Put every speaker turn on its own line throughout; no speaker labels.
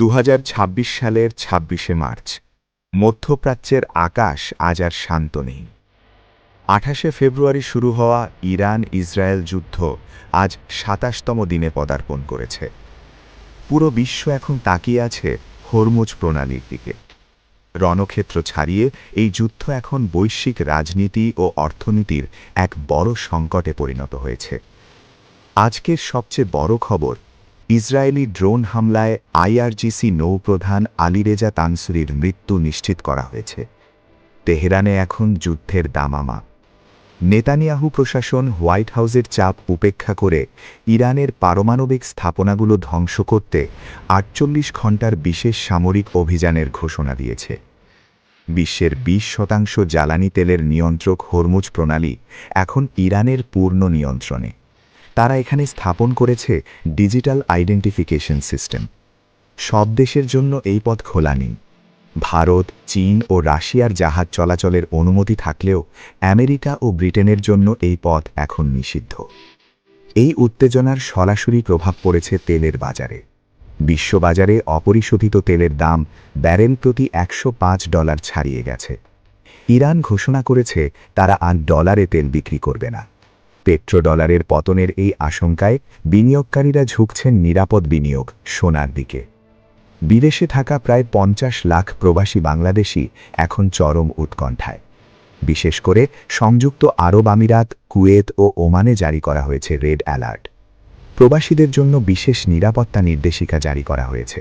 2026 সালের ২৬শে মার্চ মধ্যপ্রাচ্যের আকাশ আজ আর শান্ত নেই। ২৮শে ফেব্রুয়ারি শুরু হওয়া ইরান ইসরায়েল যুদ্ধ আজ ২৭তম দিনে পদার্পণ করেছে। পুরো বিশ্ব এখন তাকিয়ে আছে হরমুজ প্রণালীর দিকে। রণক্ষেত্র ছাড়িয়ে এই যুদ্ধ এখন বৈশ্বিক রাজনীতি ও অর্থনীতির এক বড় সংকটে পরিণত হয়েছে। আজকের সবচেয়ে বড় খবর, ইসরায়েলি ড্রোন হামলায় আইআরজিসি নৌপ্রধান আলীরেজা তানসুরির মৃত্যু নিশ্চিত করা হয়েছে। তেহরানে এখন যুদ্ধের দামামা। নেতানিয়াহু প্রশাসন হোয়াইট হাউসের চাপ উপেক্ষা করে ইরানের পারমাণবিক স্থাপনাগুলো ধ্বংস করতে ৪৮ ঘণ্টার বিশেষ সামরিক অভিযানের ঘোষণা দিয়েছে। বিশ্বের ২০% জ্বালানি তেলের নিয়ন্ত্রক হরমুজ প্রণালী এখন ইরানের পূর্ণ নিয়ন্ত্রণে। তারা এখানে স্থাপন করেছে ডিজিটাল আইডেন্টিফিকেশন সিস্টেম। সব দেশের জন্য এই পথ খোলা নেই। ভারত, চীন ও রাশিয়ার জাহাজ চলাচলের অনুমতি থাকলেও আমেরিকা ও ব্রিটেনের জন্য এই পথ এখন নিষিদ্ধ। এই উত্তেজনার সরাসরি প্রভাব পড়েছে তেলের বাজারে। বিশ্ববাজারে অপরিশোধিত তেলের দাম ব্যারেল প্রতি $১০৫ ছাড়িয়ে গেছে। ইরান ঘোষণা করেছে তারা আর ডলারে তেল বিক্রি করবে না। পেট্রোডলারের পতনের এই আশঙ্কায় বিনিয়োগকারীরা ঝুঁকছেন নিরাপদ বিনিয়োগ সোনার দিকে। বিদেশে থাকা প্রায় ৫০ লাখ প্রবাসী বাংলাদেশি এখন চরম উৎকণ্ঠায়। বিশেষ করে সংযুক্ত আরব আমিরাত, কুয়েত ও ওমানে জারি করা হয়েছে রেড অ্যালার্ট। প্রবাসীদের জন্য বিশেষ নিরাপত্তা নির্দেশিকা জারি করা হয়েছে।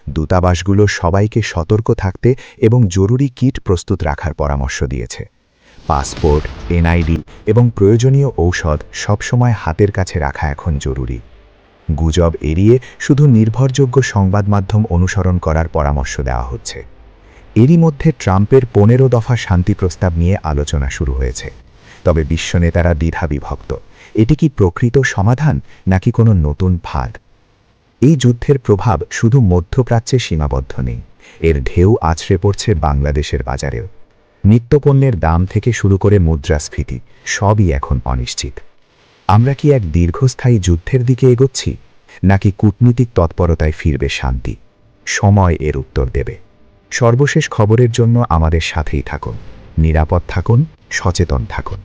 দূতাবাসগুলো সবাইকে সতর্ক থাকতে এবং জরুরি কিট প্রস্তুত রাখার পরামর্শ দিয়েছে। পাসপোর্ট, এনআইডি এবং প্রয়োজনীয় ঔষধ সবসময় হাতের কাছে রাখা এখন জরুরি। গুজব এড়িয়ে শুধু নির্ভরযোগ্য সংবাদ মাধ্যম অনুসরণ করার পরামর্শ দেওয়া হচ্ছে। এরই মধ্যে ট্রাম্পের ১৫ দফা শান্তি প্রস্তাব নিয়ে আলোচনা শুরু হয়েছে। তবে বিশ্বনেতারা দ্বিধাবিভক্ত। এটি কি প্রকৃত সমাধান নাকি কোনো নতুন ফাঁদ? এই যুদ্ধের প্রভাব শুধু মধ্যপ্রাচ্যে সীমাবদ্ধ নেই, এর ঢেউ আছড়ে পড়ছে বাংলাদেশের বাজারেও। নিত্যপণ্যের দাম থেকে শুরু করে মুদ্রাস্ফীতি সবই এখন অনিশ্চিত। আমরা কি এক দীর্ঘস্থায়ী যুদ্ধের দিকে এগোচ্ছি, নাকি কূটনীতিক তৎপরতায় ফিরবে শান্তি? সময় এর উত্তর দেবে। সর্বশেষ খবরের জন্য আমাদের সাথেই থাকুন। নিরাপদ থাকুন, সচেতন থাকুন।